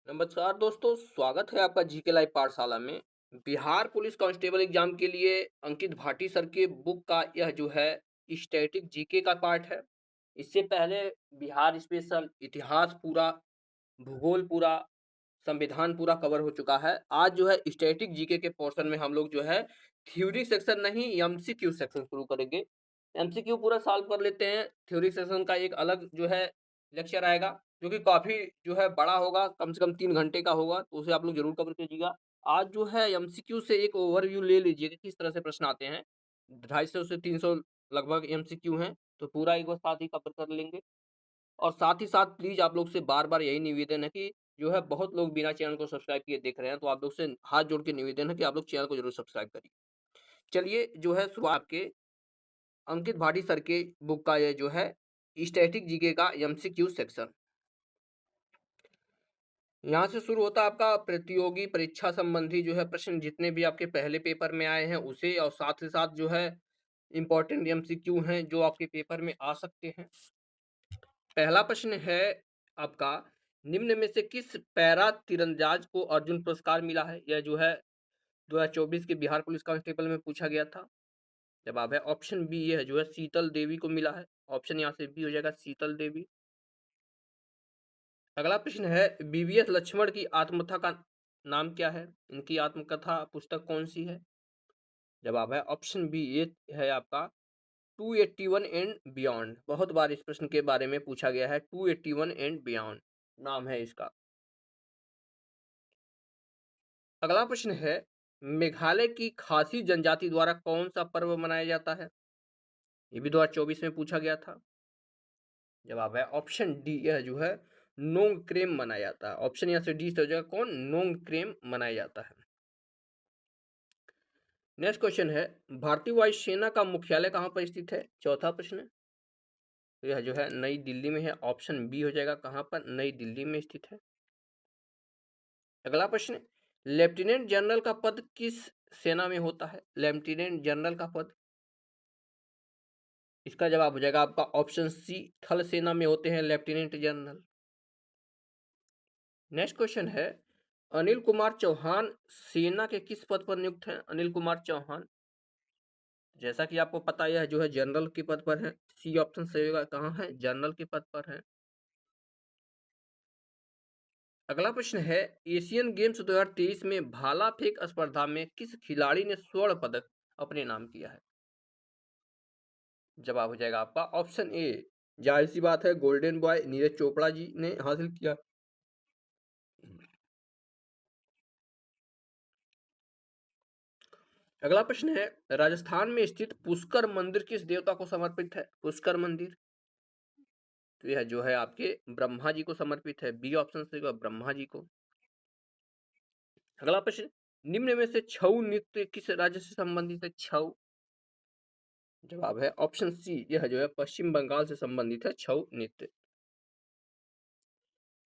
नमस्कार दोस्तों, स्वागत है आपका जीके लाइव पाठशाला में। बिहार पुलिस कांस्टेबल एग्जाम के लिए अंकित भाटी सर के बुक का यह जो है स्टैटिक जीके का पार्ट है। इससे पहले बिहार स्पेशल, इतिहास पूरा, भूगोल पूरा, संविधान पूरा कवर हो चुका है। आज जो है स्टैटिक जीके के पोर्शन में हम लोग जो है थ्योरी सेक्शन नहीं, एमसीक्यू सेक्शन शुरू करेंगे। एमसीक्यू पूरा सॉल्व कर लेते हैं। थ्योरी सेक्शन का एक अलग जो है लेक्चर आएगा, जो कि काफी जो है बड़ा होगा, कम से कम 3 घंटे का होगा, तो उसे आप लोग जरूर कवर कीजिएगा। आज जो है एमसीक्यू से एक ओवरव्यू ले लीजिए कि किस तरह से प्रश्न आते हैं। 250 से 300 लगभग एमसीक्यू हैं, तो पूरा एक बार साथ ही कवर कर लेंगे। और साथ ही साथ प्लीज आप लोग से बार बार यही निवेदन है कि जो है बहुत लोग बिना चैनल को सब्सक्राइब किए देख रहे हैं, तो आप लोग से हाथ जोड़ के निवेदन है कि आप लोग चैनल को जरूर सब्सक्राइब करिए। चलिए जो है शुरुआत आपके अंकित भाटी सर के बुक का ये जो है स्टैटिक जीके का एमसीक्यू सेक्शन। यहाँ से शुरू होता है आपका प्रतियोगी परीक्षा संबंधी जो है प्रश्न, जितने भी आपके पहले पेपर में आए हैं उसे, और साथ ही साथ जो है इंपॉर्टेंट एमसीक्यू हैं जो आपके पेपर में आ सकते हैं। पहला प्रश्न है आपका, निम्न में से किस पैरा तीरंदाज को अर्जुन पुरस्कार मिला है? यह जो है 2024 के बिहार पुलिस कांस्टेबल में पूछा गया था। जवाब है ऑप्शन बी, ये है जो है शीतल देवी को मिला है। ऑप्शन यहाँ से बी हो जाएगा, शीतल देवी। अगला प्रश्न है, बीवीएस लक्ष्मण की आत्मकथा का नाम क्या है? इनकी आत्मकथा पुस्तक कौन सी है? जवाब है ऑप्शन बी, ये है आपका 281 एंड बियॉन्ड। बहुत बार इस प्रश्न के बारे में पूछा गया है। 281 एंड बियॉन्ड नाम है इसका। अगला प्रश्न है, मेघालय की खासी जनजाति द्वारा कौन सा पर्व मनाया जाता है? ये भी 2024 में पूछा गया था। जवाब है ऑप्शन डी, यह जो है नोंग क्रेम मनाया जाता है। ऑप्शन यहाँ से डी से हो जाएगा कौन? नोंग क्रेम मनाया जाता है। नेक्स्ट क्वेश्चन है, भारतीय वायुसेना का मुख्यालय कहाँ पर स्थित है? चौथा प्रश्न। तो यह जो है नई दिल्ली में है। ऑप्शन बी हो जाएगा कहाँ पर? नई दिल्ली में स्थित है। अगला प्रश्न, लेफ्टिनेंट जनरल का पद किस सेना में होता है? लेफ्टिनेंट जनरल का पद, इसका जवाब हो जाएगा आपका ऑप्शन सी, थल सेना में होते हैं लेफ्टिनेंट जनरल। नेक्स्ट क्वेश्चन है, अनिल कुमार चौहान सेना के किस पद पर नियुक्त हैं? अनिल कुमार चौहान, जैसा कि आपको पता है जो है जनरल के पद पर है। सी ऑप्शन सही होगा, कहाँ है? जनरल के पद पर है। अगला प्रश्न है, एशियन गेम्स 2023 में भाला फेंक स्पर्धा में किस खिलाड़ी ने स्वर्ण पदक अपने नाम किया है? जवाब हो जाएगा आपका ऑप्शन ए, जाहिर सी बात है गोल्डन बॉय नीरज चोपड़ा जी ने हासिल किया। अगला प्रश्न है, राजस्थान में स्थित पुष्कर मंदिर किस देवता को समर्पित है? पुष्कर मंदिर, तो यह जो है आपके ब्रह्मा जी को समर्पित है। बी ऑप्शन से ब्रह्मा जी को। अगला प्रश्न, निम्न में से छऊ नृत्य किस राज्य से संबंधित है? छऊ, जवाब है ऑप्शन सी, यह जो है पश्चिम बंगाल से संबंधित है छऊ नृत्य।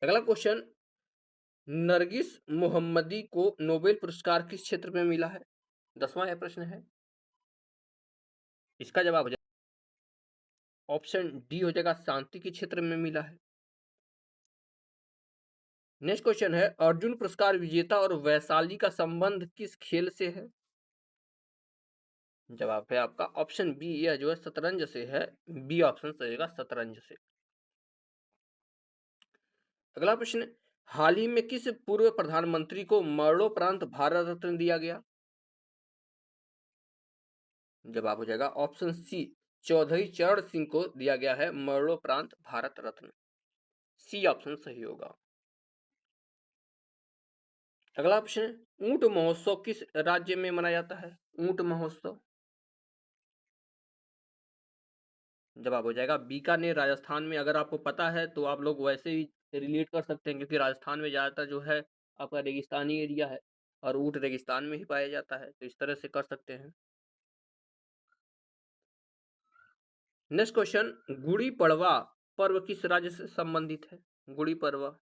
अगला क्वेश्चन, नरगिस मोहम्मदी को नोबेल पुरस्कार किस क्षेत्र में मिला है? 10वां यह प्रश्न है। इसका जवाब हो जाएगा ऑप्शन डी हो जाएगा, शांति के क्षेत्र में मिला है। नेक्स्ट क्वेश्चन है, अर्जुन पुरस्कार विजेता और वैशाली का संबंध किस खेल से है? जवाब है आपका ऑप्शन बी, यह जो है शतरंज से है। बी ऑप्शन सही होगा, शतरंज से। अगला प्रश्न, हाल ही में किस पूर्व प्रधानमंत्री को मरणोपरांत भारत रत्न दिया गया? जवाब हो जाएगा ऑप्शन सी, चौधरी चरण सिंह को दिया गया है मरणोपरांत भारत रत्न। सी ऑप्शन सही होगा। अगला प्रश्न, ऊंट महोत्सव किस राज्य में मनाया जाता है? ऊंट महोत्सव, जवाब हो जाएगा बीकानेर, राजस्थान में। अगर आपको पता है तो आप लोग वैसे ही रिलेट कर सकते हैं, क्योंकि राजस्थान में ज्यादातर जो है आपका रेगिस्तानी एरिया है और ऊंट रेगिस्तान में ही पाया जाता है, तो इस तरह से कर सकते हैं। नेक्स्ट क्वेश्चन, गुड़ी पड़वा पर्व किस राज्य से संबंधित है? गुड़ी पड़वा,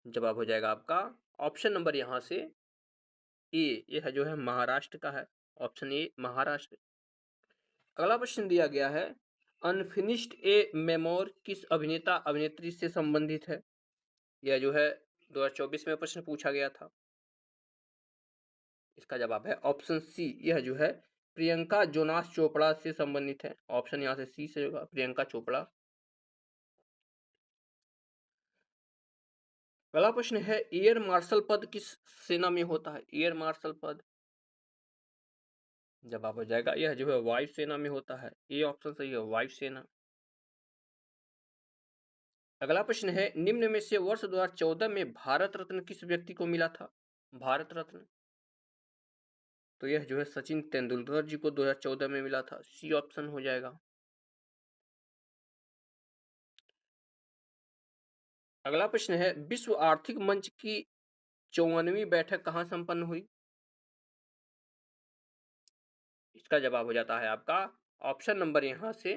जवाब हो जाएगा आपका ऑप्शन नंबर यहाँ से ए, यह जो है महाराष्ट्र का है। Option A, Maharashtra. अगला प्रश्न दिया गया है, अनफिनिश्ड ए मेमोर किस अभिनेता अभिनेत्री से संबंधित है? यह जो है 2024 में प्रश्न पूछा गया था। इसका जवाब है ऑप्शन सी, यह जो है प्रियंका जोनास चोपड़ा से संबंधित है। ऑप्शन यहाँ से सी से होगा, प्रियंका चोपड़ा। अगला प्रश्न है एयर मार्शल पद किस सेना में होता है? एयर मार्शल पद, जवाब हो जाएगा यह जो है वायु सेना में होता है। ए ऑप्शन सही है, वायु सेना। अगला प्रश्न है निम्न में से वर्ष 2014 में भारत रत्न किस व्यक्ति को मिला था? भारत रत्न, तो यह जो है सचिन तेंदुलकर जी को 2014 में मिला था। सी ऑप्शन हो जाएगा। अगला प्रश्न है विश्व आर्थिक मंच की 54वीं बैठक कहाँ संपन्न हुई? इसका जवाब हो जाता है आपका ऑप्शन नंबर यहाँ से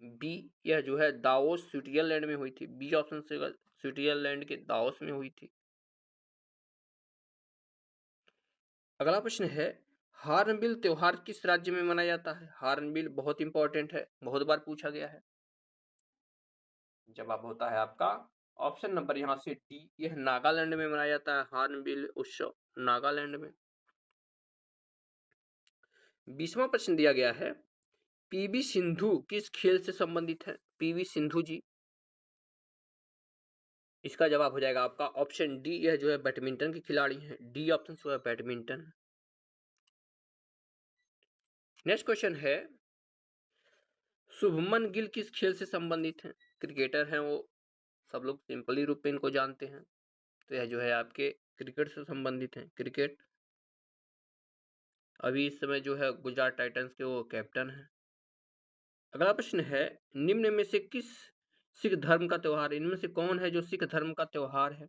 बी, यह जो है दावोस स्विट्जरलैंड में हुई थी। बी ऑप्शन से स्विट्जरलैंड के दावोस में हुई थी। अगला प्रश्न है हार्नबिल त्योहार किस राज्य में मनाया जाता है? हार्नबिल बहुत इंपॉर्टेंट है, बहुत बार पूछा गया है। जवाब होता है आपका ऑप्शन नंबर यहाँ से डी, यह नागालैंड में मनाया जाता है हार्नबिल उत्सव, नागालैंड में। 20वां प्रश्न दिया गया है पीवी सिंधु किस खेल से संबंधित है? पीवी सिंधु जी, इसका जवाब हो जाएगा आपका ऑप्शन डी, यह जो है बैडमिंटन की खिलाड़ी हैं। डी ऑप्शन जो है बैडमिंटन। नेक्स्ट क्वेश्चन है शुभमन गिल किस खेल से संबंधित हैं? क्रिकेटर हैं वो, सब लोग सिंपली रूप में इनको जानते हैं। तो यह जो है आपके क्रिकेट से संबंधित हैं, क्रिकेट। अभी इस समय जो है गुजरात टाइटंस के वो कैप्टन हैं। अगला प्रश्न है निम्न में से किस सिख धर्म का त्योहार, इनमें से कौन है जो सिख धर्म का त्योहार है?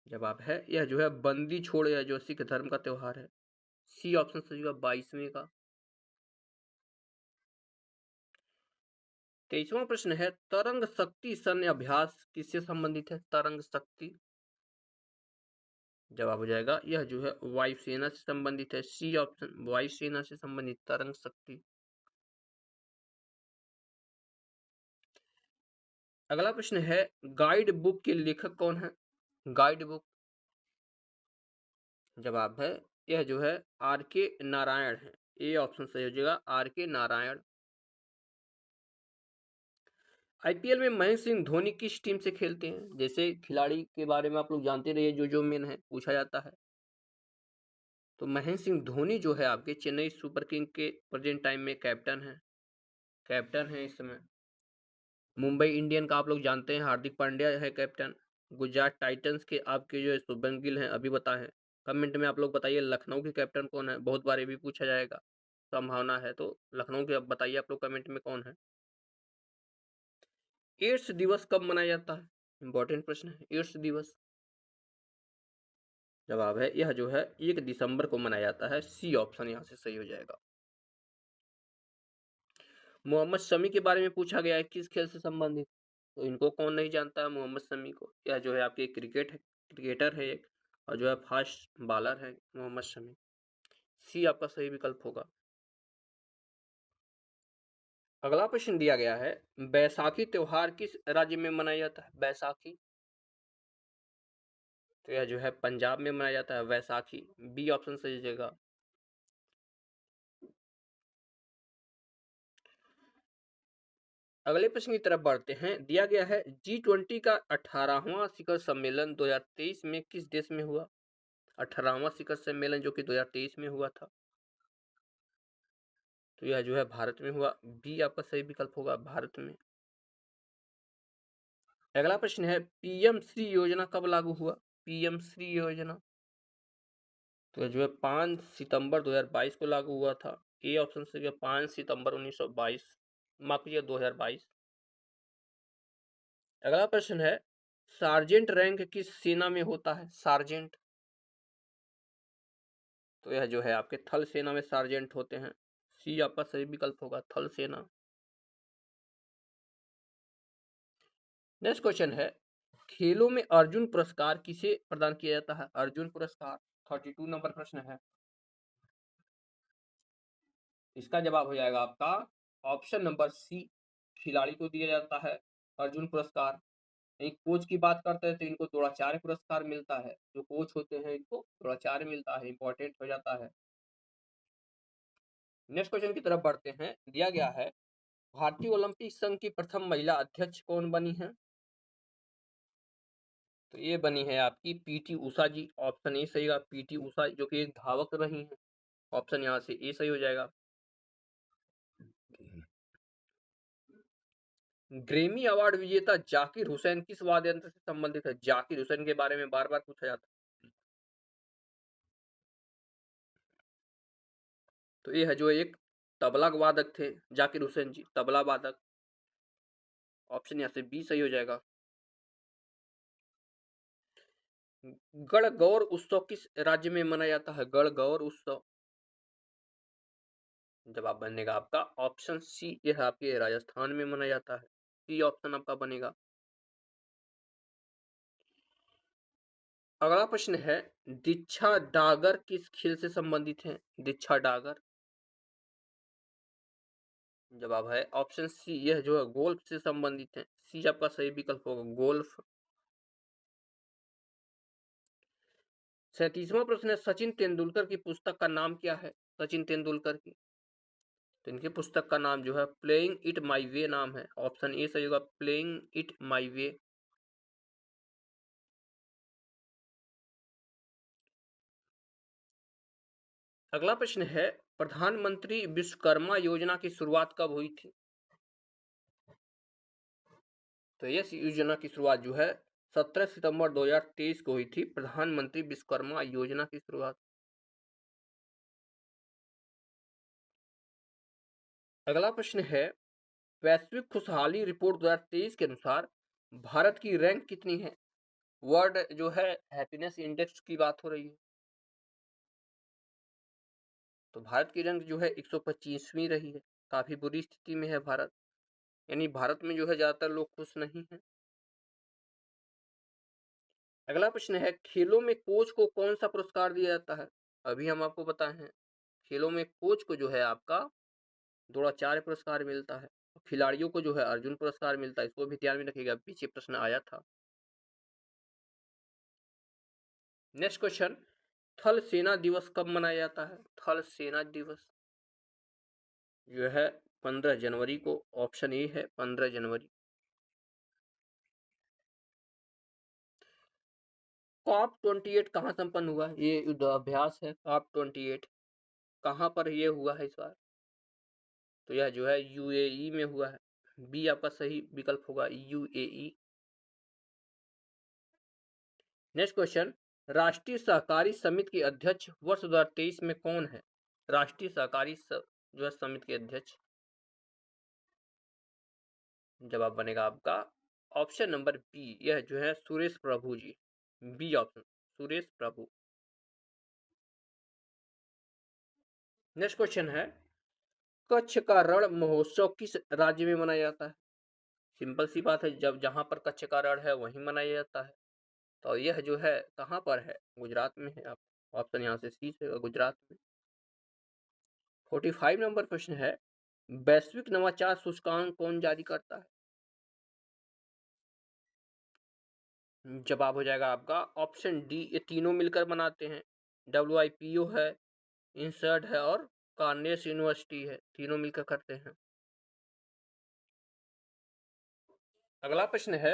जवाब है यह जो है बंदी छोड़, यह जो सिख धर्म का त्योहार है। सी ऑप्शन सही होगा 22वें का। 23वां प्रश्न है तरंग शक्ति सैन्य अभ्यास किससे संबंधित है? तरंग शक्ति, जवाब हो जाएगा यह जो है वायुसेना से संबंधित है। सी ऑप्शन, वायुसेना से संबंधित तरंग शक्ति। अगला प्रश्न है गाइड बुक के लेखक कौन है? गाइड बुक, जवाब है यह जो है आर के नारायण है। ए ऑप्शन सही हो जाएगा, आर के नारायण। आईपीएल में महेंद्र सिंह धोनी किस टीम से खेलते हैं? जैसे खिलाड़ी के बारे में आप लोग जानते रहिए, जो जो मेन है पूछा जाता है। तो महेंद्र सिंह धोनी जो है आपके चेन्नई सुपर किंग के प्रेजेंट टाइम में कैप्टन है, कैप्टन है इस समय। मुंबई इंडियन का आप लोग जानते हैं हार्दिक पांड्या है कैप्टन। गुजरात टाइटंस के आपके जो शुभमन गिल हैं, अभी बताएं कमेंट में आप लोग बताइए लखनऊ के कैप्टन कौन है? बहुत बार ये भी पूछा जाएगा, संभावना है, तो लखनऊ के अब बताइए आप लोग कमेंट में कौन है। एड्स दिवस कब मनाया जाता है? इंपॉर्टेंट प्रश्न है, एड्स दिवस। जवाब है यह जो है 1 दिसंबर को मनाया जाता है। सी ऑप्शन यहाँ से सही हो जाएगा। मोहम्मद शमी के बारे में पूछा गया है किस खेल से संबंधित? तो इनको कौन नहीं जानता है मोहम्मद शमी को? यह जो है आपके क्रिकेट है, क्रिकेटर है एक, और जो है फास्ट बॉलर है मोहम्मद शमी। सी आपका सही विकल्प होगा। अगला प्रश्न दिया गया है बैसाखी त्योहार किस राज्य में मनाया जाता है? बैसाखी, तो यह जो है पंजाब में मनाया जाता है वैसाखी। बी ऑप्शन सही जगह। अगले प्रश्न की तरफ बढ़ते हैं। दिया गया है G20 का 18वां शिखर सम्मेलन 2023 में किस देश में हुआ? 18वां शिखर सम्मेलन जो कि 2023 में हुआ था, तो यह जो है भारत में हुआ। बी आपका सही विकल्प होगा, भारत में। अगला प्रश्न है पीएम श्री योजना कब लागू हुआ? पीएम श्री योजना, तो जो है 5 सितंबर 2022 को लागू हुआ था। ए ऑप्शन से 5 सितंबर 1922, माफ कीजिए 2022। अगला प्रश्न है सार्जेंट रैंक किस सेना में होता है? सार्जेंट, तो यह जो है आपके थल सेना में सार्जेंट होते हैं। सी आपका सही विकल्प होगा, थल सेना। नेक्स्ट क्वेश्चन है खेलों में अर्जुन पुरस्कार किसे प्रदान किया जाता है? अर्जुन पुरस्कार 32 नंबर प्रश्न है। इसका जवाब हो जाएगा आपका ऑप्शन नंबर सी, खिलाड़ी को दिया जाता है। अर्जुन पुरस्कार। एक कोच की बात करते हैं तो इनको द्रोणाचार्य पुरस्कार मिलता है, जो कोच होते हैं इनको द्रोणाचार्य मिलता है, इंपॉर्टेंट हो जाता है। नेक्स्ट क्वेश्चन की तरफ बढ़ते हैं। दिया गया है भारतीय ओलंपिक संघ की प्रथम महिला अध्यक्ष कौन बनी है? तो ये बनी है आपकी PT Usha ji. Option A सही होगा, पीटी उषा जो कि एक धावक रही है। ऑप्शन यहाँ से ए सही हो जाएगा। ग्रेमी अवार्ड विजेता जाकिर हुसैन किस वाद्य यंत्र से संबंधित है? जाकिर हुसैन के बारे में बार बार पूछा जाता है। तो ये है जो एक तबला वादक थे जाकिर हुसैन जी, तबला वादक। ऑप्शन यहाँ से बी सही हो जाएगा। गणगौर उत्सव किस राज्य में मनाया जाता है? गणगौर उत्सव। जवाब बनेगा आपका ऑप्शन सी, यह आपके राजस्थान में मनाया जाता है। सी ऑप्शन आपका बनेगा। अगला प्रश्न है दीक्षा डागर किस खेल से संबंधित है? दीक्षा डागर। जवाब है ऑप्शन सी, यह जो है गोल्फ से संबंधित है। सी आपका सही विकल्प होगा, गोल्फ। 37वां प्रश्न है सचिन तेंदुलकर की पुस्तक का नाम क्या है? सचिन तेंदुलकर की, तो इनकी पुस्तक का नाम जो है प्लेइंग इट माई वे नाम है। ऑप्शन ए सही होगा, प्लेइंग इट माई वे। अगला प्रश्न है प्रधानमंत्री विश्वकर्मा योजना की शुरुआत कब हुई थी? तो यह योजना की शुरुआत जो है 17 सितंबर 2023 को हुई थी, प्रधानमंत्री विश्वकर्मा योजना की शुरुआत। अगला प्रश्न है वैश्विक खुशहाली रिपोर्ट 2023 के अनुसार भारत की रैंक कितनी है? वर्ल्ड जो है हैप्पीनेस इंडेक्स की बात हो रही है। तो भारत की रैंक जो है 125वीं रही है, काफी बुरी स्थिति में है भारत, यानी भारत में जो है ज्यादातर लोग खुश नहीं है। अगला प्रश्न है खेलों में कोच को कौन सा पुरस्कार दिया जाता है? अभी हम आपको बताए हैं खेलों में कोच को जो है आपका द्रोणाचार्य पुरस्कार मिलता है, खिलाड़ियों को जो है अर्जुन पुरस्कार मिलता है। इसको भी ध्यान में रखिएगा, पीछे प्रश्न आया था। नेक्स्ट क्वेश्चन थल सेना दिवस कब मनाया जाता है? थल सेना दिवस जो है 15 जनवरी को। ऑप्शन ए है 15 जनवरी। कॉप 28 कहाँ संपन्न हुआ? ये युद्ध अभ्यास है कॉप 28। कहाँ पर ये हुआ है इस बार? तो यह जो है यूएई में हुआ है। बी आपका सही विकल्प होगा, यूएई। नेक्स्ट क्वेश्चन राष्ट्रीय सहकारी समिति के अध्यक्ष वर्ष 2023 में कौन है? राष्ट्रीय सहकारी जो है समिति के अध्यक्ष। जवाब बनेगा आपका ऑप्शन नंबर बी, यह जो है सुरेश प्रभु जी। बी ऑप्शन, सुरेश प्रभु। नेक्स्ट क्वेश्चन है कच्छ का रण महोत्सव किस राज्य में मनाया जाता है? सिंपल सी बात है, जब जहां पर कच्छ का रण है वहीं मनाया जाता है। तो यह जो है कहां पर है? गुजरात में है। आप ऑप्शन यहाँ से सी से, गुजरात में। 45 नंबर प्रश्न है वैश्विक नवाचार सूचकांक कौन जारी करता है? जवाब हो जाएगा आपका ऑप्शन डी, ये तीनों मिलकर बनाते हैं। WIPO है, इंसर्ट है और कार्नेस यूनिवर्सिटी है, तीनों मिलकर करते हैं। अगला प्रश्न है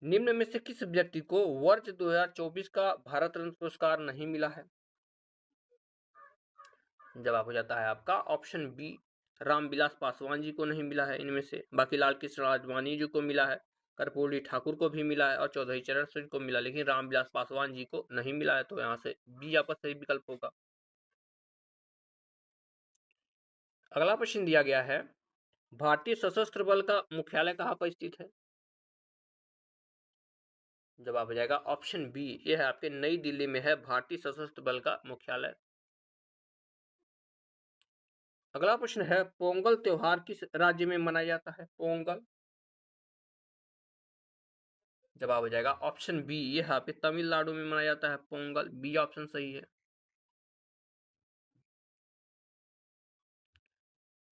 निम्न में से किस व्यक्ति को वर्ष 2024 का भारत रत्न पुरस्कार नहीं मिला है? जवाब हो जाता है आपका ऑप्शन बी, रामविलास पासवान जी को नहीं मिला है इनमें से। बाकी लाल कृष्ण आडवाणी जी को मिला है, कर्पूरी ठाकुर को भी मिला है और चौधरी चरण सिंह को मिला, लेकिन रामविलास पासवान जी को नहीं मिला है। तो यहाँ से बी आपका सही विकल्प होगा। अगला प्रश्न दिया गया है भारतीय सशस्त्र बल का मुख्यालय कहाँ पर स्थित है? जवाब हो जाएगा ऑप्शन बी, यह है आपके नई दिल्ली में है भारतीय सशस्त्र बल का मुख्यालय। अगला प्रश्न है पोंगल त्योहार किस राज्य में मनाया जाता है? पोंगल। जवाब हो जाएगा ऑप्शन बी, यह यहाँ पे तमिलनाडु में मनाया जाता है पोंगल। बी ऑप्शन सही है।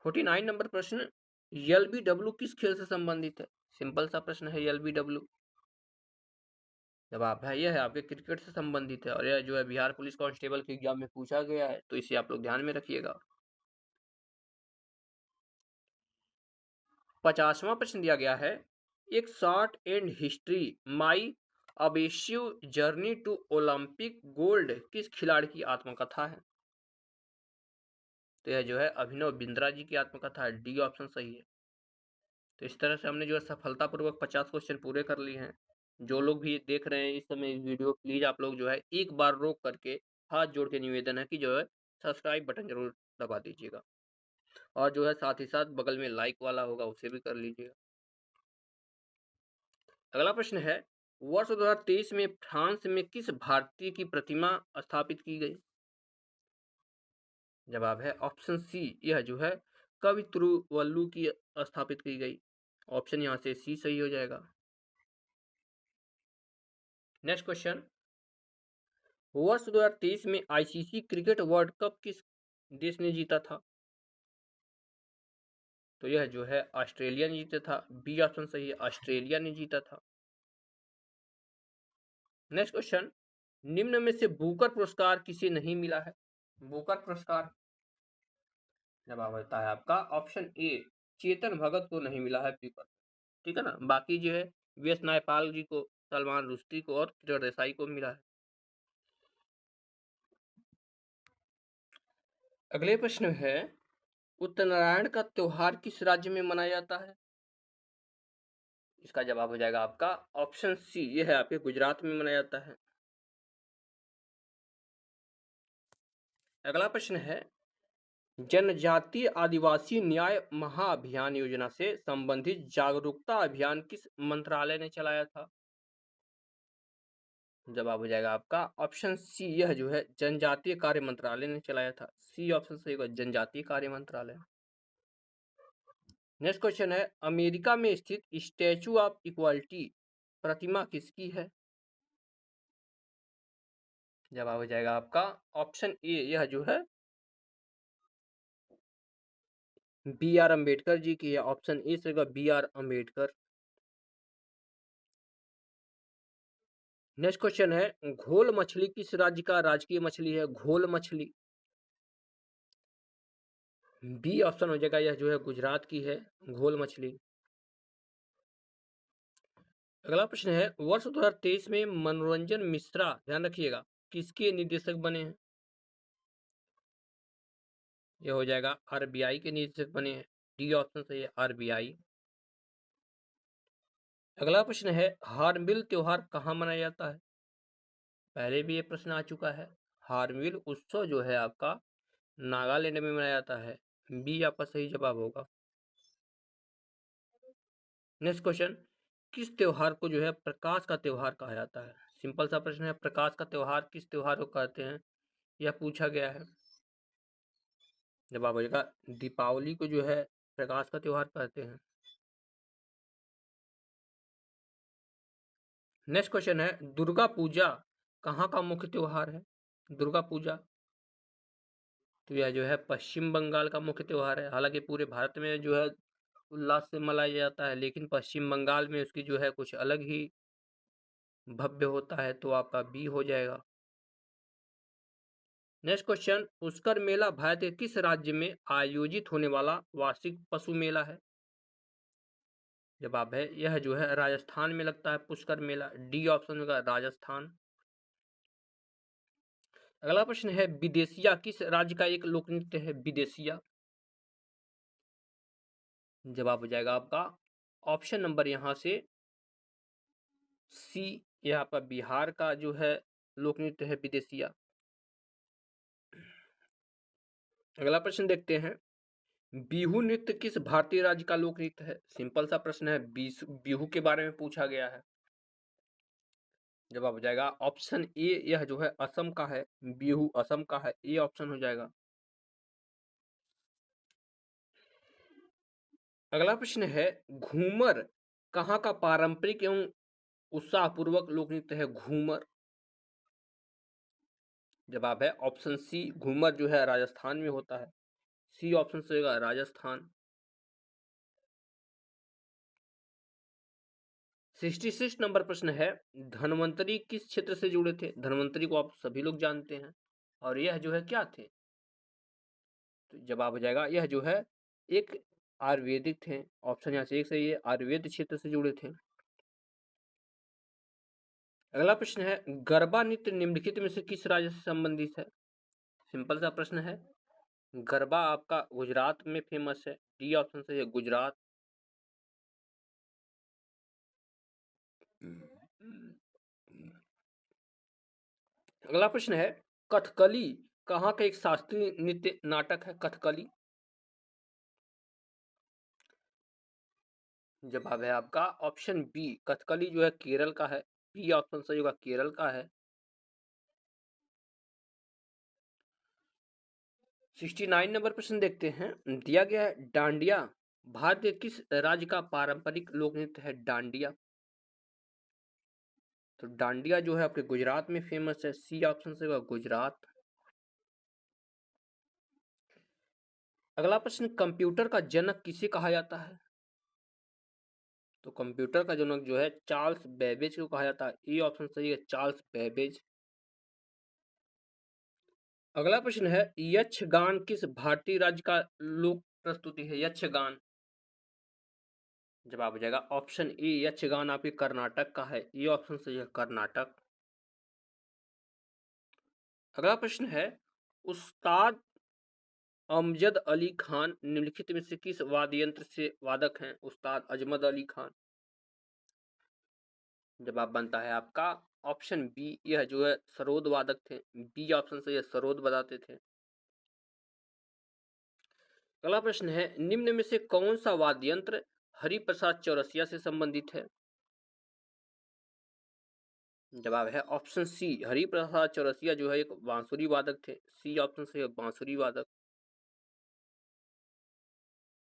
49 नंबर प्रश्न LBW किस खेल से संबंधित है? सिंपल सा प्रश्न है LBW। जवाब है यह है आपके क्रिकेट से संबंधित है और यह जो है बिहार पुलिस कांस्टेबल के एग्जाम में पूछा गया है, तो इसे आप लोग ध्यान में रखिएगा। 50वां प्रश्न दिया गया है, एक short and history my abusive journey to Olympic gold किस खिलाड़ी की आत्मकथा है? तो यह जो है अभिनव बिंद्रा जी की आत्मकथा है, डी ऑप्शन सही है। तो इस तरह से हमने जो है सफलतापूर्वक 50 क्वेश्चन पूरे कर लिए हैं। जो लोग भी देख रहे हैं इस समय इस वीडियो, प्लीज आप लोग जो है एक बार रोक करके हाथ जोड़ के निवेदन है कि जो है सब्सक्राइब बटन जरूर दबा दीजिएगा और जो है साथ ही साथ बगल में लाइक वाला होगा उसे भी कर लीजिएगा। अगला प्रश्न है, वर्ष 2023 में फ्रांस में किस भारतीय की प्रतिमा स्थापित की गई? जवाब है ऑप्शन सी, यह जो है कवि तिरुवल्लु की स्थापित की गई। ऑप्शन यहाँ से सी सही हो जाएगा। नेक्स्ट क्वेश्चन, वर्ष 2023 में आईसीसी क्रिकेट वर्ल्ड कप किस देश ने जीता था? तो यह जो है ऑस्ट्रेलिया ने जीता था, बी ऑप्शन सही है, ऑस्ट्रेलिया ने जीता था। नेक्स्ट क्वेश्चन, निम्न में से बुकर पुरस्कार किसे नहीं मिला है? बुकर पुरस्कार, जवाब होता है आपका ऑप्शन ए, चेतन भगत को नहीं मिला है बुकर, ठीक है ना। बाकी जो है वीएस नायपाल जी को, सलमान रुश्दी को और किरण देसाई को मिला है। अगले प्रश्न है, उत्तरायण का त्योहार किस राज्य में मनाया जाता है? इसका जवाब हो जाएगा आपका ऑप्शन सी, यह है आपके गुजरात में मनाया जाता है। अगला प्रश्न है, जनजातीय आदिवासी न्याय महाअभियान योजना से संबंधित जागरूकता अभियान किस मंत्रालय ने चलाया था? जवाब हो जाएगा आपका ऑप्शन सी, यह जो है जनजातीय कार्य मंत्रालय ने चलाया था, सी ऑप्शन सही होगा, जनजातीय कार्य मंत्रालय। नेक्स्ट क्वेश्चन है, अमेरिका में स्थित स्टैचू ऑफ इक्वालिटी प्रतिमा किसकी है? जवाब हो जाएगा आपका ऑप्शन ए, यह जो है BR अम्बेडकर जी की है, ऑप्शन ए से होगा BR अम्बेडकर। नेक्स्ट क्वेश्चन है, घोल मछली किस राज्य का राजकीय मछली है? घोल मछली, बी ऑप्शन हो जाएगा, यह जो है गुजरात की है घोल मछली। अगला प्रश्न है, वर्ष 2023 में मनोरंजन मिश्रा, ध्यान रखिएगा, किसके निदेशक बने हैं? यह हो जाएगा RBI के निदेशक बने हैं, डी ऑप्शन सही है, RBI। अगला प्रश्न है, हार्नबिल त्योहार कहाँ मनाया जाता है? पहले भी ये प्रश्न आ चुका है। हार्नबिल उत्सव जो है आपका नागालैंड में मनाया जाता है, बी आपका सही जवाब होगा। नेक्स्ट क्वेश्चन, किस त्योहार को जो है प्रकाश का त्योहार कहा जाता है? सिंपल सा प्रश्न है, प्रकाश का त्योहार किस त्योहार को कहते हैं, यह पूछा गया है। जवाब हो जाएगा दीपावली को जो है प्रकाश का त्योहार कहते हैं। नेक्स्ट क्वेश्चन है, दुर्गा पूजा कहाँ का मुख्य त्योहार है? दुर्गा पूजा, तो यह जो है पश्चिम बंगाल का मुख्य त्योहार है। हालांकि पूरे भारत में जो है उल्लास से मनाया जाता है, लेकिन पश्चिम बंगाल में उसकी जो है कुछ अलग ही भव्य होता है, तो आपका बी हो जाएगा। नेक्स्ट क्वेश्चन, पुष्कर मेला भारत के किस राज्य में आयोजित होने वाला वार्षिक पशु मेला है? जवाब है यह जो है राजस्थान में लगता है पुष्कर मेला, डी ऑप्शन होगा राजस्थान। अगला प्रश्न है, विदेशिया किस राज्य का एक लोक नृत्य है? विदेशिया, जवाब हो जाएगा आपका ऑप्शन नंबर यहाँ से सी, यह आपका बिहार का जो है लोक नृत्य है विदेशिया। अगला प्रश्न देखते हैं, बिहू नृत्य किस भारतीय राज्य का लोक नृत्य है? सिंपल सा प्रश्न है, बिहू के बारे में पूछा गया है। जवाब हो जाएगा ऑप्शन ए, यह जो है असम का है, बिहू असम का है, ए ऑप्शन हो जाएगा। अगला प्रश्न है, घूमर कहाँ का पारंपरिक एवं उत्साहपूर्वक लोक नृत्य है? घूमर, जवाब है ऑप्शन सी, घूमर जो है राजस्थान में होता है, सी ऑप्शन से होगा राजस्थान। 66 नंबर प्रश्न है, धन्वंतरी किस क्षेत्र से जुड़े थे? धन्वंतरी को आप सभी लोग जानते हैं और यह जो है क्या थे? तो जवाब हो जाएगा यह जो है एक आयुर्वेदिक थे। ऑप्शन यहाँ से एक सही है, आयुर्वेद क्षेत्र से जुड़े थे। अगला प्रश्न है, गरबा नृत्य निम्नलिखित में से किस राज्य से संबंधित है? सिंपल सा प्रश्न है। गरबा आपका गुजरात में फेमस है। डी ऑप्शन सही है, गुजरात। अगला प्रश्न है, कथकली कहाँ का एक शास्त्रीय नृत्य नाटक है? कथकली। जवाब है आपका ऑप्शन बी, कथकली जो है केरल का है। बी ऑप्शन सही होगा, केरल का है। 69 नंबर प्रश्न देखते हैं। दिया गया है, डांडिया भारत के किस राज्य का पारंपरिक लोक नृत्य है? डांडिया। तो डांडिया जो है आपके गुजरात में फेमस है। सी ऑप्शन से होगा, गुजरात। अगला प्रश्न, कंप्यूटर का जनक किसे कहा जाता है? तो कंप्यूटर का जनक जो है चार्ल्स बेबेज को कहा जाता है। ए ऑप्शन सही है, चार्ल्स बेबेज। अगला प्रश्न है, यक्षगान किस भारतीय राज्य का लोक प्रस्तुति है? यक्षगान। जवाब हो जाएगा ऑप्शन ए, यक्षगान आपके कर्नाटक का है। ये ऑप्शन सही है, कर्नाटक। अगला प्रश्न है, उस्ताद अमजद अली खान निम्नलिखित में से किस वाद्य यंत्र से वादक हैं? उस्ताद अजमद अली खान। जवाब बनता है आपका ऑप्शन बी, यह जो है सरोद वादक थे। बी ऑप्शन से यह सरोद बजाते थे। अगला प्रश्न है, निम्न में से कौन सा वाद्य यंत्र हरिप्रसाद चौरसिया से संबंधित है? जवाब है ऑप्शन सी, हरिप्रसाद चौरसिया जो है एक बांसुरी वादक थे। सी ऑप्शन से बांसुरी वादक।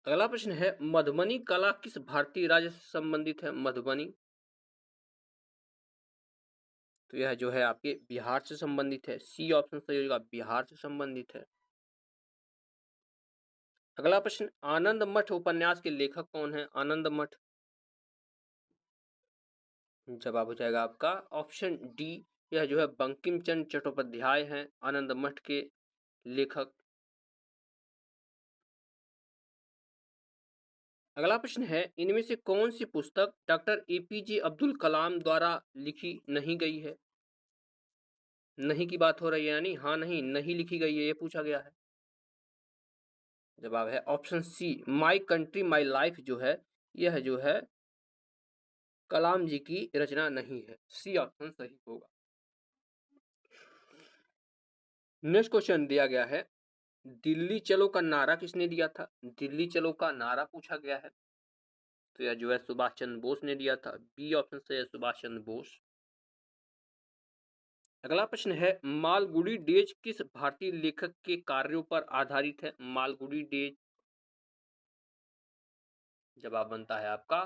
अगला प्रश्न है, मधुबनी कला किस भारतीय राज्य से संबंधित है? मधुबनी। तो यह जो है आपके बिहार से संबंधित है। सी ऑप्शन सही होगा, बिहार से संबंधित है। अगला प्रश्न, आनंद मठ उपन्यास के लेखक कौन है? आनंद मठ। जवाब हो जाएगा आपका ऑप्शन डी, यह जो है बंकिम चंद्र चट्टोपाध्याय हैं आनंद मठ के लेखक। अगला प्रश्न है, इनमें से कौन सी पुस्तक डॉक्टर एपीजे अब्दुल कलाम द्वारा लिखी नहीं गई है? नहीं की बात हो रही है, यानी हाँ नहीं नहीं लिखी गई है, ये पूछा गया है। जवाब है option C, my country my life जो है यह जो है कलाम जी की रचना नहीं है। सी ऑप्शन सही होगा। नेक्स्ट क्वेश्चन दिया गया है, दिल्ली चलो का नारा किसने दिया था? दिल्ली चलो का नारा पूछा गया है। तो यह जो है सुभाष चंद्र बोस ने दिया था। बी ऑप्शन से है सुभाष चंद्र बोस। अगला प्रश्न है, मालगुडी डेज किस भारतीय लेखक के कार्यों पर आधारित है? मालगुडी डेज। जवाब बनता है आपका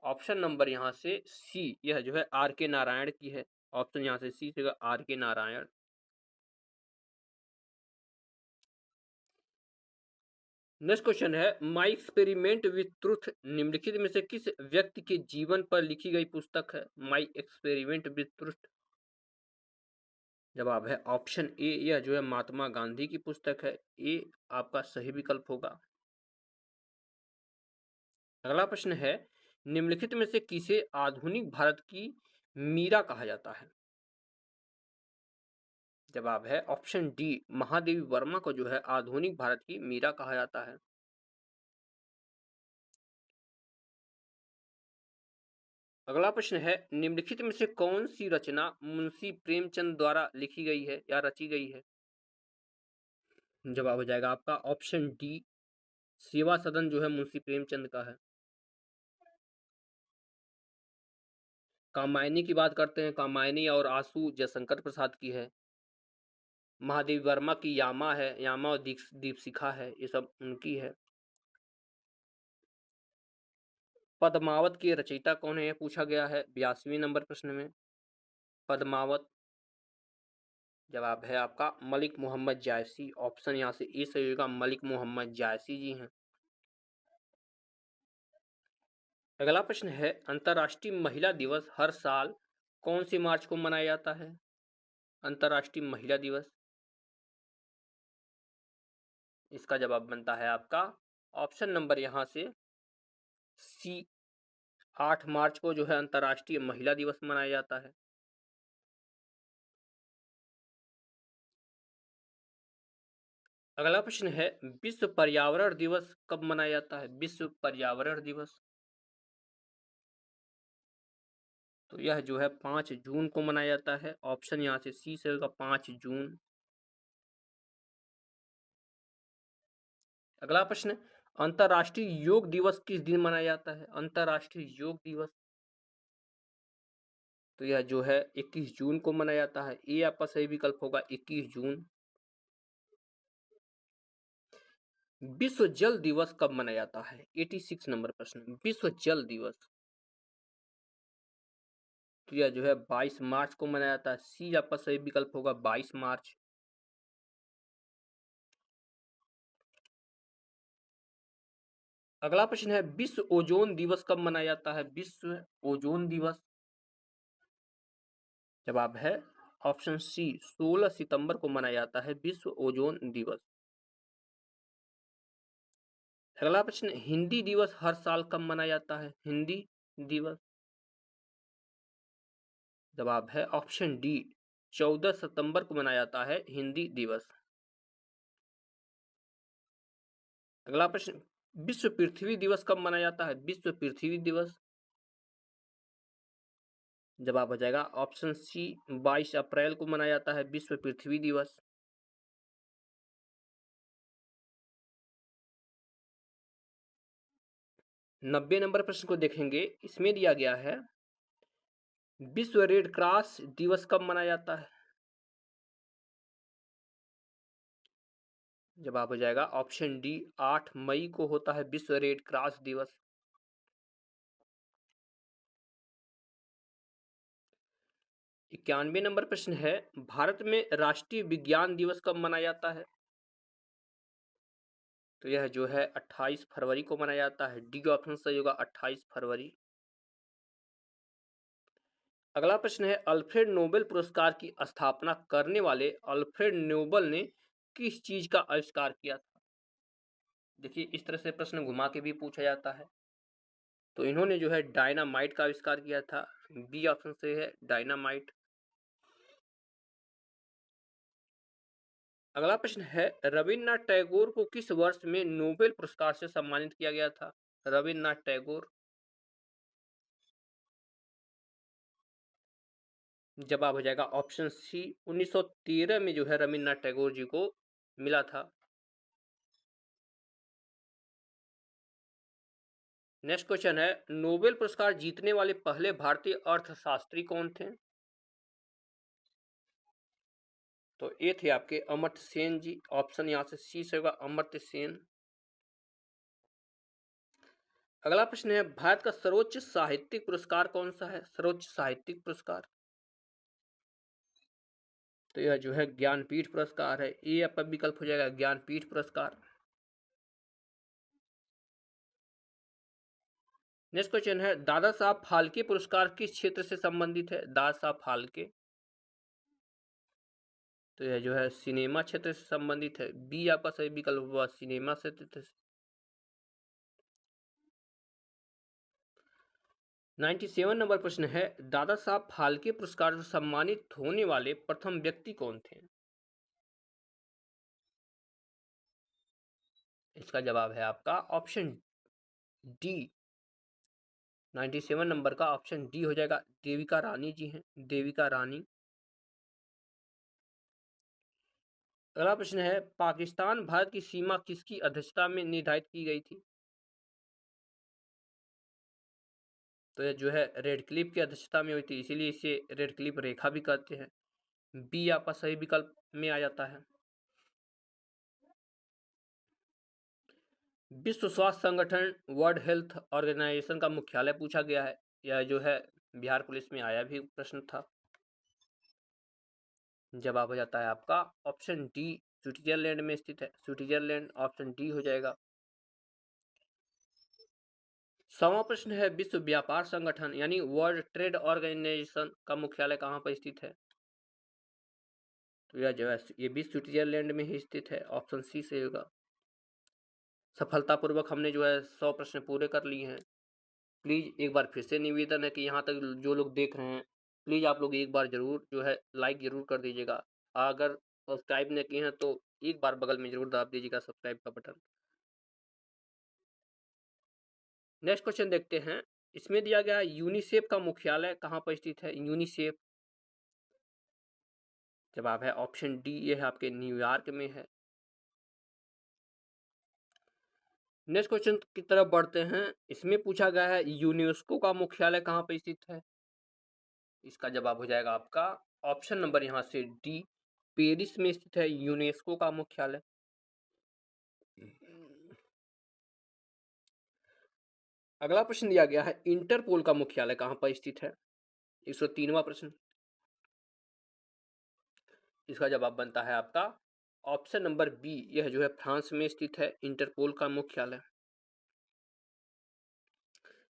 ऑप्शन नंबर यहां से सी, यह जो है आर के नारायण की है। ऑप्शन यहां से सी से आर के नारायण। नेक्स्ट क्वेश्चन है, माई एक्सपेरिमेंट विथ ट्रुथ निम्नलिखित में से किस व्यक्ति के जीवन पर लिखी गई पुस्तक है? My experiment with truth. जवाब है ऑप्शन ए, यह जो है महात्मा गांधी की पुस्तक है। ए आपका सही विकल्प होगा। अगला प्रश्न है, निम्नलिखित में से किसे आधुनिक भारत की मीरा कहा जाता है? जवाब है ऑप्शन डी, महादेवी वर्मा को जो है आधुनिक भारत की मीरा कहा जाता है। अगला प्रश्न है, निम्नलिखित में से कौन सी रचना मुंशी प्रेमचंद द्वारा लिखी गई है या रची गई है? जवाब हो जाएगा आपका ऑप्शन डी, सेवा सदन जो है मुंशी प्रेमचंद का है। कामायनी की बात करते हैं, कामायनी और आंसू जयशंकर प्रसाद की है। महादेवी वर्मा की यामा है, यामा और दीपशिखा है, ये सब उनकी है। पद्मावत के रचयिता कौन है, यह पूछा गया है 82वें नंबर प्रश्न में। पद्मावत। जवाब है आपका मलिक मोहम्मद जायसी। ऑप्शन यहाँ से ए सही होगा, मलिक मोहम्मद जायसी जी हैं। अगला प्रश्न है, अंतर्राष्ट्रीय महिला दिवस हर साल कौन सी मार्च को मनाया जाता है? अंतर्राष्ट्रीय महिला दिवस, इसका जवाब बनता है आपका ऑप्शन नंबर यहां से सी, 8 मार्च को जो है अंतर्राष्ट्रीय महिला दिवस मनाया जाता है। अगला प्रश्न है, विश्व पर्यावरण दिवस कब मनाया जाता है? विश्व पर्यावरण दिवस, तो यह जो है 5 जून को मनाया जाता है। ऑप्शन यहाँ से सी से होगा 5 जून। अगला प्रश्न, अंतर्राष्ट्रीय योग दिवस किस दिन मनाया जाता है? अंतर्राष्ट्रीय योग दिवस, तो यह जो है 21 जून को मनाया जाता है। ये आपका सही विकल्प होगा 21 जून। विश्व जल दिवस कब मनाया जाता है? 86 नंबर प्रश्न, विश्व जल दिवस, तो यह जो है 22 मार्च को मनाया जाता है। सी आपका सही विकल्प होगा 22 मार्च। अगला प्रश्न है, विश्व ओजोन दिवस कब मनाया जाता है? विश्व ओजोन दिवस, जवाब है ऑप्शन सी, 16 सितंबर को मनाया जाता है विश्व ओजोन दिवस। अगला प्रश्न, हिंदी दिवस हर साल कब मनाया जाता है? हिंदी दिवस, जवाब है ऑप्शन डी, 14 सितंबर को मनाया जाता है हिंदी दिवस। अगला प्रश्न, विश्व पृथ्वी दिवस कब मनाया जाता है? विश्व पृथ्वी दिवस, जवाब हो जाएगा ऑप्शन सी, 22 अप्रैल को मनाया जाता है विश्व पृथ्वी दिवस। नब्बे नंबर प्रश्न को देखेंगे, इसमें दिया गया है, विश्व रेड क्रॉस दिवस कब मनाया जाता है? जवाब हो जाएगा ऑप्शन डी, 8 मई को होता है विश्व रेड क्रॉस दिवस। 91 नंबर प्रश्न है, भारत में राष्ट्रीय विज्ञान दिवस कब मनाया जाता है? तो यह जो है 28 फरवरी को मनाया जाता है। डी ऑप्शन सही होगा 28 फरवरी। अगला प्रश्न है, अल्फ्रेड नोबेल पुरस्कार की स्थापना करने वाले अल्फ्रेड नोबेल ने किस चीज का आविष्कार किया था? देखिए, इस तरह से प्रश्न घुमा के भी पूछा जाता है। तो इन्होंने जो है डायनामाइट का आविष्कार किया था। बी ऑप्शन से है डायनामाइट। अगला प्रश्न है, रविन्द्रनाथ टैगोर को किस वर्ष में नोबेल पुरस्कार से सम्मानित किया गया था? रविन्द्रनाथ टैगोर, जवाब हो जाएगा ऑप्शन सी, 1913 में जो है रविन्द्रनाथ टैगोर जी को मिला था। नेक्स्ट क्वेश्चन है, नोबेल पुरस्कार जीतने वाले पहले भारतीय अर्थशास्त्री कौन थे? तो ये थे आपके अमर्त्य सेन जी। ऑप्शन यहाँ से सी से होगा अमर्त्य सेन। अगला प्रश्न है, भारत का सर्वोच्च साहित्यिक पुरस्कार कौन सा है? सर्वोच्च साहित्यिक पुरस्कार, तो यह जो है ज्ञानपीठ पुरस्कार है। ये आपका विकल्प हो जाएगा ज्ञानपीठ पुरस्कार। नेक्स्ट क्वेश्चन है, दादा साहब फाल्के पुरस्कार किस क्षेत्र से संबंधित है? दादा साहब फाल्के, तो यह जो है सिनेमा क्षेत्र से संबंधित है। बी आपका सही विकल्प हुआ सिनेमा क्षेत्र से। 97 नंबर प्रश्न है, दादा साहब फाल्के पुरस्कार से सम्मानित होने वाले प्रथम व्यक्ति कौन थे? इसका जवाब है आपका ऑप्शन डी, 97 नंबर का ऑप्शन डी हो जाएगा, देविका रानी जी हैं, देविका रानी। अगला प्रश्न है, पाकिस्तान भारत की सीमा किसकी अध्यक्षता में निर्धारित की गई थी? तो यह जो है रेड क्लिफ की अध्यक्षता में हुई थी, इसीलिए इसे रेड क्लिफ रेखा भी कहते हैं। बी आपका सही विकल्प में आ जाता है। विश्व स्वास्थ्य संगठन वर्ल्ड हेल्थ ऑर्गेनाइजेशन का मुख्यालय पूछा गया है। यह जो है बिहार पुलिस में आया भी प्रश्न था। जवाब हो जाता है आपका ऑप्शन डी, स्विट्जरलैंड में स्थित है। स्विट्जरलैंड, ऑप्शन डी हो जाएगा। 100वां प्रश्न है, विश्व व्यापार संगठन यानी वर्ल्ड ट्रेड ऑर्गेनाइजेशन का मुख्यालय कहाँ पर स्थित है? तो यह जो है ये भी स्विट्जरलैंड में ही स्थित है। ऑप्शन सी से होगा। सफलतापूर्वक हमने जो है 100 प्रश्न पूरे कर लिए हैं। प्लीज़ एक बार फिर से निवेदन है कि यहाँ तक जो लोग देख रहे हैं, प्लीज़ आप लोग एक बार ज़रूर जो है लाइक ज़रूर कर दीजिएगा। अगर सब्सक्राइब नहीं किए हैं तो एक बार बगल में ज़रूर दबा दीजिएगा सब्सक्राइब का बटन। नेक्स्ट क्वेश्चन देखते हैं। इसमें दिया गया यूनिसेफ का मुख्यालय कहाँ पर स्थित है? यूनिसेफ, जवाब है ऑप्शन डी, ये है आपके न्यूयॉर्क में है। नेक्स्ट क्वेश्चन की तरफ बढ़ते हैं। इसमें पूछा गया है यूनेस्को का मुख्यालय कहाँ पर स्थित है? इसका जवाब हो जाएगा आपका ऑप्शन नंबर यहाँ से डी, पेरिस में स्थित है यूनेस्को का मुख्यालय। अगला प्रश्न दिया गया है इंटरपोल का मुख्यालय कहाँ पर स्थित है? 103वां प्रश्न। इसका जवाब बनता है आपका ऑप्शन नंबर बी, यह जो है फ्रांस में स्थित है इंटरपोल का मुख्यालय।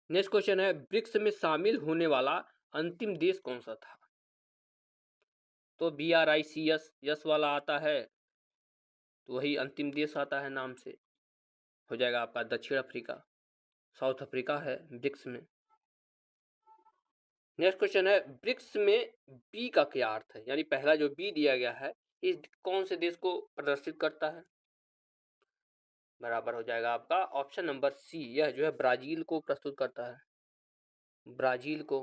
नेक्स्ट क्वेश्चन है, ब्रिक्स में शामिल होने वाला अंतिम देश कौन सा था? तो BRICS यस वाला आता है तो वही अंतिम देश आता है नाम से, हो जाएगा आपका दक्षिण अफ्रीका। साउथ अफ्रीका है ब्रिक्स में। नेक्स्ट क्वेश्चन है, ब्रिक्स में बी का क्या अर्थ है? यानी पहला जो बी दिया गया है इस कौन से देश को प्रदर्शित करता है? बराबर हो जाएगा आपका ऑप्शन नंबर सी, यह जो है ब्राजील को प्रस्तुत करता है, ब्राजील को।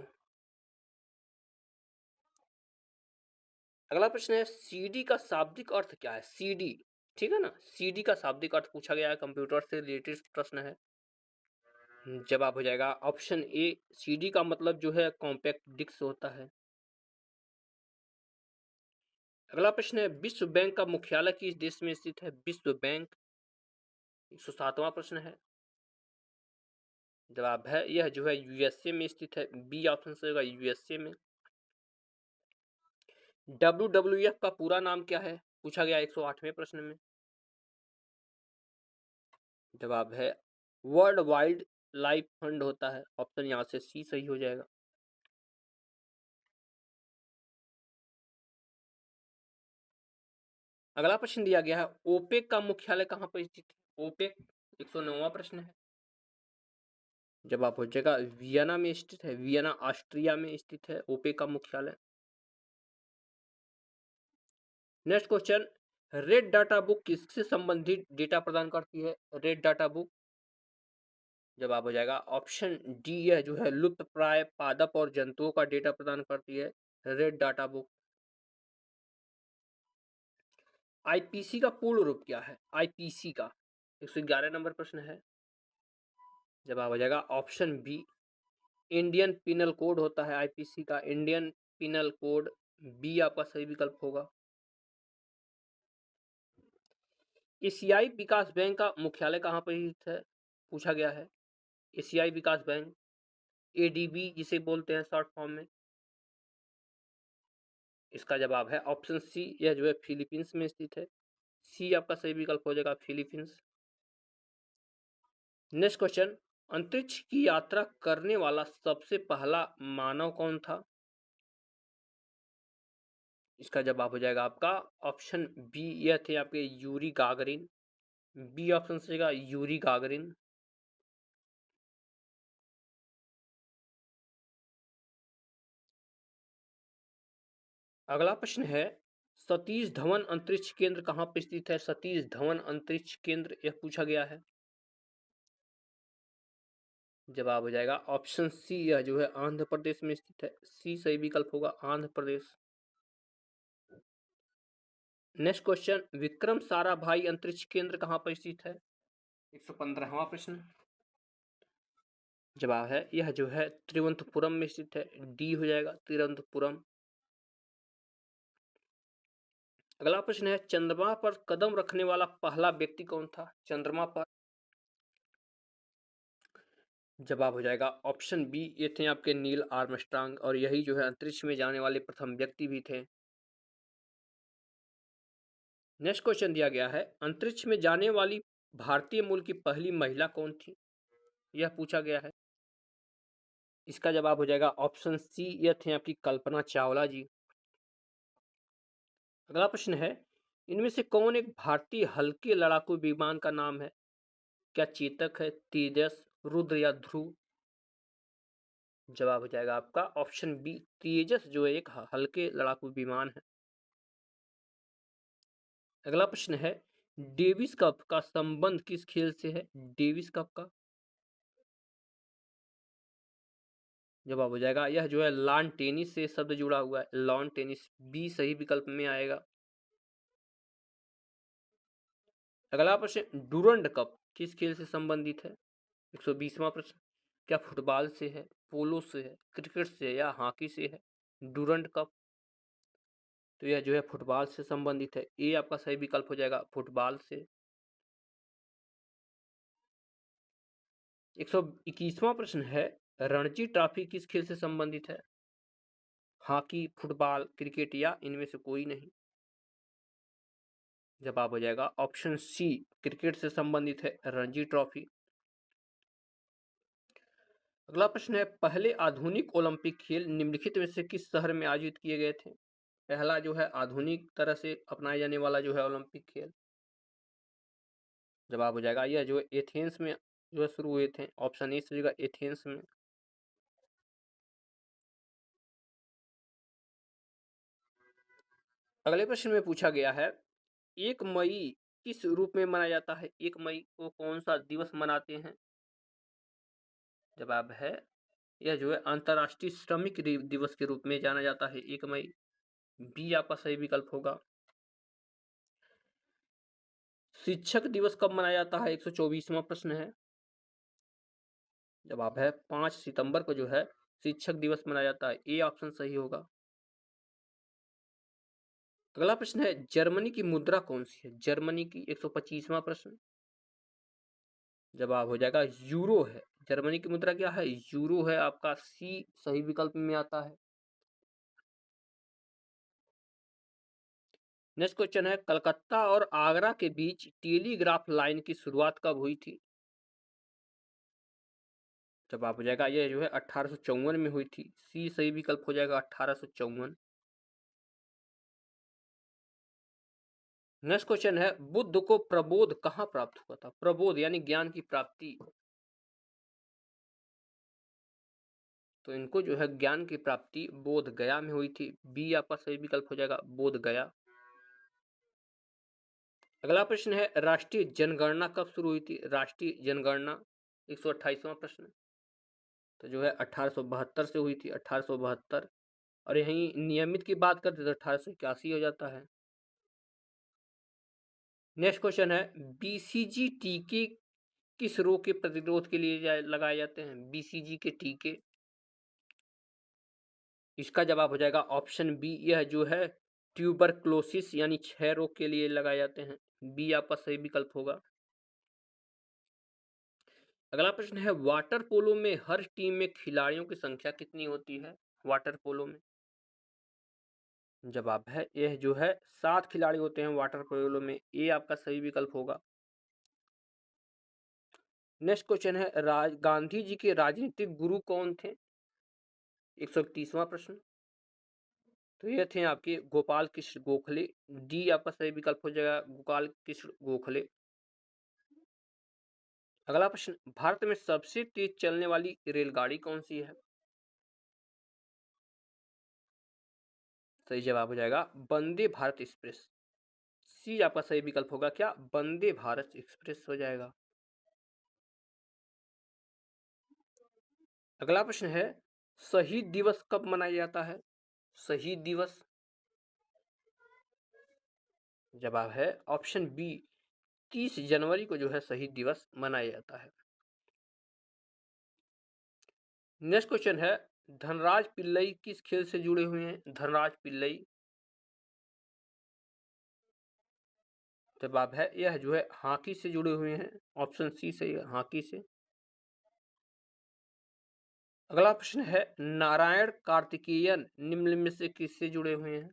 अगला प्रश्न है, सीडी का शाब्दिक अर्थ क्या है? सीडी, ठीक है ना, सीडी का शाब्दिक अर्थ पूछा गया है, कंप्यूटर से रिलेटेड प्रश्न है। जवाब हो जाएगा ऑप्शन ए, सीडी का मतलब जो है कॉम्पैक्ट डिस्क होता है। अगला प्रश्न है, विश्व बैंक का मुख्यालय किस देश में स्थित है? विश्व बैंक, 107वां प्रश्न है। जवाब है यह जो है यूएसए में स्थित है, बी ऑप्शन से होगा यूएसए में। WWF का पूरा नाम क्या है? पूछा गया 108वें प्रश्न में। जवाब है वर्ल्ड वाइल्ड लाइफ फंड होता है, ऑप्शन यहाँ से सी सही हो जाएगा। अगला प्रश्न दिया गया है, ओपेक का मुख्यालय कहाँ पर स्थित है? ओपेक, 109वां प्रश्न है। जवाब हो जाएगा वियना में स्थित है, वियना ऑस्ट्रिया में स्थित है ओपेक का मुख्यालय। Next question, red data book किससे संबंधित डेटा प्रदान करती है? रेड डाटा बुक, जवाब हो जाएगा ऑप्शन डी, यह जो है लुप्त प्राय पादप और जंतुओं का डेटा प्रदान करती है रेड डाटा बुक। आईपीसी का पूर्ण रूप क्या है? आईपीसी का 111 नंबर प्रश्न है। जवाब हो जाएगा option B, Indian penal code होता है आईपीसी का, इंडियन पिनल कोड, बी आपका सही विकल्प होगा। एशियाई विकास बैंक का मुख्यालय कहाँ पर स्थित है? पूछा गया है एशियाई विकास बैंक, एडीबी जिसे बोलते हैं शॉर्ट फॉर्म में। इसका जवाब है ऑप्शन सी, यह जो है फिलीपींस में स्थित है, सी आपका सही विकल्प हो जाएगा फिलीपींस। नेक्स्ट क्वेश्चन, अंतरिक्ष की यात्रा करने वाला सबसे पहला मानव कौन था? इसका जवाब हो जाएगा आपका ऑप्शन बी, यह थे आपके यूरी गागरिन, बी ऑप्शन से यूरी गागरिन। अगला प्रश्न है, सतीश धवन अंतरिक्ष केंद्र कहाँ पर स्थित है? सतीश धवन अंतरिक्ष केंद्र यह पूछा गया है। जवाब हो जाएगा ऑप्शन सी, यह जो है आंध्र प्रदेश में स्थित है, सी सही विकल्प होगा आंध्र प्रदेश। नेक्स्ट क्वेश्चन, विक्रम साराभाई अंतरिक्ष केंद्र कहाँ पर स्थित है? 115वां प्रश्न। जवाब है यह जो है तिरुवनंतपुरम में स्थित है, डी हो जाएगा तिरुवनंतपुरम। अगला प्रश्न है, चंद्रमा पर कदम रखने वाला पहला व्यक्ति कौन था? चंद्रमा पर, जवाब हो जाएगा ऑप्शन बी, ये थे आपके नील आर्मस्ट्रांग, और यही जो है अंतरिक्ष में जाने वाले प्रथम व्यक्ति भी थे। नेक्स्ट क्वेश्चन दिया गया है, अंतरिक्ष में जाने वाली भारतीय मूल की पहली महिला कौन थी? यह पूछा गया है। इसका जवाब हो जाएगा ऑप्शन सी, यह थे आपकी कल्पना चावला जी। अगला प्रश्न है, इनमें से कौन एक भारतीय हल्के लड़ाकू विमान का नाम है? क्या चेतक है, तेजस, रुद्र या ध्रुव? जवाब हो जाएगा आपका ऑप्शन बी, तेजस जो एक हल्के लड़ाकू विमान है। अगला प्रश्न है, डेविस कप का संबंध किस खेल से है? डेविस कप का जवाब हो जाएगा, यह जो है लॉन टेनिस से शब्द जुड़ा हुआ है, लॉन टेनिस, बी सही विकल्प में आएगा। अगला प्रश्न, डूरंड कप किस खेल से संबंधित है? 120वां प्रश्न, क्या फुटबॉल से है, पोलो से है, क्रिकेट से या हॉकी से है? डूरंड कप तो यह जो है फुटबॉल से संबंधित है, ए आपका सही विकल्प हो जाएगा, फुटबॉल से। 121वां प्रश्न है, रणजी ट्रॉफी किस खेल से संबंधित है? हॉकी, फुटबॉल, क्रिकेट या इनमें से कोई नहीं? जवाब हो जाएगा ऑप्शन सी, क्रिकेट से संबंधित है रणजी ट्रॉफी। अगला प्रश्न है, पहले आधुनिक ओलंपिक खेल निम्नलिखित में से किस शहर में आयोजित किए गए थे? पहला जो है आधुनिक तरह से अपनाया जाने वाला जो है ओलंपिक खेल, जवाब हो जाएगा यह जो एथेंस में जो है शुरू हुए थे, ऑप्शन ए सही होगा एथेंस में। अगले प्रश्न में पूछा गया है, 1 मई किस रूप में मनाया जाता है? 1 मई को कौन सा दिवस मनाते हैं? जवाब है, यह जो है अंतर्राष्ट्रीय श्रमिक दिवस के रूप में जाना जाता है 1 मई, बी आपका सही विकल्प होगा। शिक्षक दिवस कब मनाया जाता है? 124वां प्रश्न है, जवाब है 5 सितंबर को जो है शिक्षक दिवस मनाया जाता है, ए ऑप्शन सही होगा। अगला प्रश्न है, जर्मनी की मुद्रा कौन सी है? जर्मनी की 125वां प्रश्न, जवाब हो जाएगा यूरो है। जर्मनी की मुद्रा क्या है? यूरो है, आपका सी सही विकल्प में आता है। नेक्स्ट क्वेश्चन है, कलकत्ता और आगरा के बीच टेलीग्राफ लाइन की शुरुआत कब हुई थी? जवाब हो जाएगा, यह जो है 1854 में हुई थी, सी सही विकल्प हो जाएगा 1854। नेक्स्ट क्वेश्चन है, बुद्ध को प्रबोध कहाँ प्राप्त हुआ था? प्रबोध यानी ज्ञान की प्राप्ति, तो इनको जो है ज्ञान की प्राप्ति बोध गया में हुई थी, बी आपका सही विकल्प हो जाएगा बोध गया। अगला प्रश्न है, राष्ट्रीय जनगणना कब शुरू हुई थी? राष्ट्रीय जनगणना 128वां प्रश्न, तो जो है 1872 से हुई थी, 1872। और यहीं नियमित की बात करते तो 1881 हो जाता है। नेक्स्ट क्वेश्चन है, बीसीजी टीके किस रोग के प्रतिरोध के लिए लगाए जाते हैं? बीसीजी के टीके, इसका जवाब हो जाएगा ऑप्शन बी, यह जो है ट्यूबरक्लोसिस यानी क्षय रोग के लिए लगाए जाते हैं, बी आपका सही विकल्प होगा। अगला प्रश्न है, वाटर पोलो में हर टीम में खिलाड़ियों की संख्या कितनी होती है? वाटर पोलो में जवाब है, यह जो है 7 खिलाड़ी होते हैं वाटर पोलो में, ए आपका सही विकल्प होगा। नेक्स्ट क्वेश्चन है, गांधी जी के राजनीतिक गुरु कौन थे? 131वां प्रश्न, तो ये थे आपके गोपाल कृष्ण गोखले, डी आपका सही विकल्प हो जाएगा गोपाल कृष्ण गोखले। अगला प्रश्न, भारत में सबसे तेज चलने वाली रेलगाड़ी कौन सी है? सही जवाब हो जाएगा वंदे भारत एक्सप्रेस, सी आपका सही विकल्प होगा क्या? वंदे भारत एक्सप्रेस हो जाएगा। अगला प्रश्न है, शहीद दिवस कब मनाया जाता है? शहीद दिवस, जवाब है ऑप्शन बी, 30 जनवरी को जो है शहीद दिवस मनाया जाता है। नेक्स्ट क्वेश्चन है, धनराज पिल्लई किस खेल से जुड़े हुए हैं? धनराज पिल्लई, जवाब है यह जो है हॉकी से जुड़े हुए हैं, ऑप्शन सी सही है, हॉकी से। अगला प्रश्न है, नारायण कार्तिकेयन निम्न में से किससे जुड़े हुए हैं?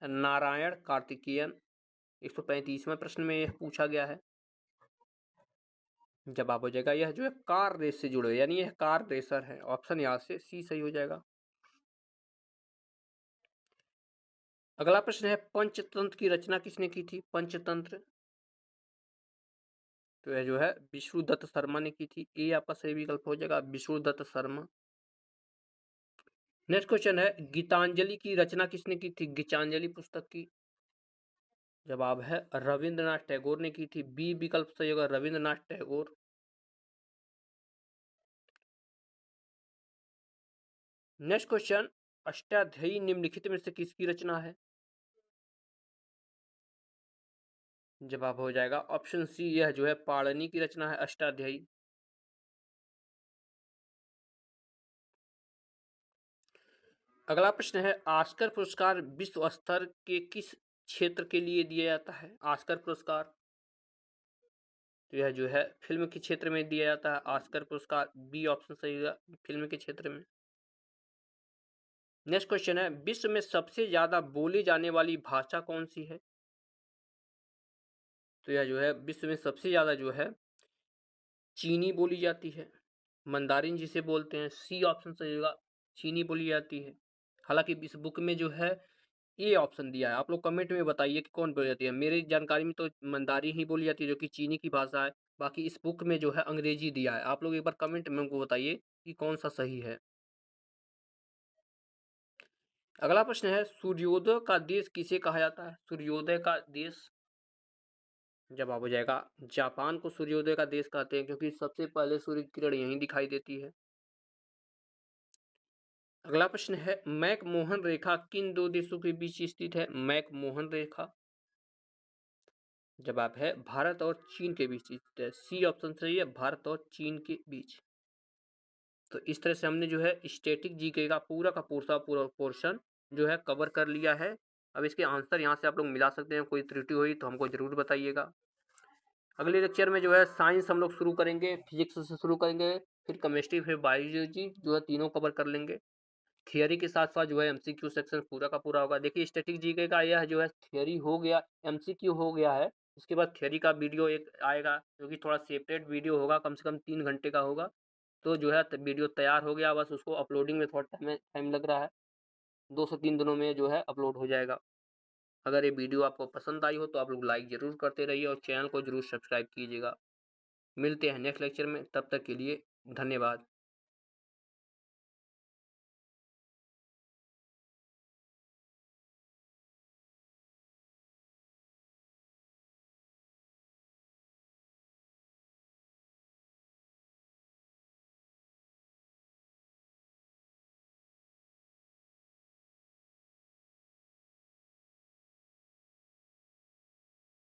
नारायण कार्तिकेयन 135वें प्रश्न में यह पूछा गया है। जवाब हो जाएगा यह जो है कार रेस से जुड़े, यानी यह कार रेसर है। ऑप्शन यहाँ से सी सही हो जाएगा। अगला प्रश्न है पंचतंत्र की रचना किसने की थी? पंचतंत्र तो यह जो है विष्णुदत्त शर्मा ने की थी। ए आपका सही विकल्प हो जाएगा, विष्णुदत्त शर्मा। नेक्स्ट क्वेश्चन है गीतांजलि की रचना किसने की थी? गीतांजलि पुस्तक की जवाब है रविंद्रनाथ टैगोर ने की थी। बी विकल्प सही होगा, रविंद्रनाथ टैगोर। नेक्स्ट क्वेश्चन अष्टाध्यायी निम्नलिखित में से किसकी रचना है? जवाब हो जाएगा ऑप्शन सी, यह जो है पाणिनि की रचना है अष्टाध्यायी। अगला प्रश्न है ऑस्कर पुरस्कार विश्व स्तर के किस क्षेत्र के लिए दिया जाता है? ऑस्कर पुरस्कार तो यह जो है फिल्म के क्षेत्र में दिया जाता है ऑस्कर पुरस्कार। बी ऑप्शन सही होगा, फिल्म के क्षेत्र में। नेक्स्ट क्वेश्चन है विश्व में सबसे ज्यादा बोली जाने वाली भाषा कौन सी है? तो यह जो है विश्व में सबसे ज्यादा जो है चीनी बोली जाती है, मंदारिन जिसे बोलते हैं। सी ऑप्शन सही होगा, चीनी बोली जाती है। हालांकि इस बुक में जो है ए ऑप्शन दिया है, आप लोग कमेंट में बताइए कि कौन बोली जाती है। मेरी जानकारी में तो मंदारी ही बोली जाती है जो कि चीनी की भाषा है। बाकी इस बुक में जो है अंग्रेजी दिया है। आप लोग एक बार कमेंट में हमको बताइए कि कौन सा सही है। अगला प्रश्न है सूर्योदय का देश किसे कहा जाता है? सूर्योदय का देश जवाब हो जाएगा जापान को सूर्योदय का देश कहते हैं, क्योंकि सबसे पहले सूर्य की किरण यहीं दिखाई देती है। अगला प्रश्न है मैकमोहन रेखा किन दो देशों के बीच स्थित है? मैकमोहन रेखा जवाब है भारत और चीन के बीच स्थित है। सी ऑप्शन सही है, भारत और चीन के बीच। तो इस तरह से हमने जो है स्टैटिक जीके का पूरा पोर्शन जो है कवर कर लिया है। अब इसके आंसर यहाँ से आप लोग मिला सकते हैं। कोई त्रुटि हुई तो हमको जरूर बताइएगा। अगले लेक्चर में जो है साइंस हम लोग शुरू करेंगे, फिजिक्स से शुरू करेंगे, फिर केमिस्ट्री, फिर बायोलॉजी जो है तीनों कवर कर लेंगे। थियरी के साथ साथ जो है एमसीक्यू सेक्शन पूरा का पूरा होगा। देखिए स्टैटिक जीके का यह जो है थियरी हो गया, एमसीक्यू हो गया है। उसके बाद थियरी का वीडियो एक आएगा जो कि थोड़ा सेपरेट वीडियो होगा, कम से कम 3 घंटे का होगा। तो जो है वीडियो तैयार हो गया, बस उसको अपलोडिंग में थोड़ा टाइम लग रहा है। 2 से 3 दिनों में जो है अपलोड हो जाएगा। अगर ये वीडियो आपको पसंद आई हो तो आप लोग लाइक ज़रूर करते रहिए और चैनल को ज़रूर सब्सक्राइब कीजिएगा। मिलते हैं नेक्स्ट लेक्चर में, तब तक के लिए धन्यवाद।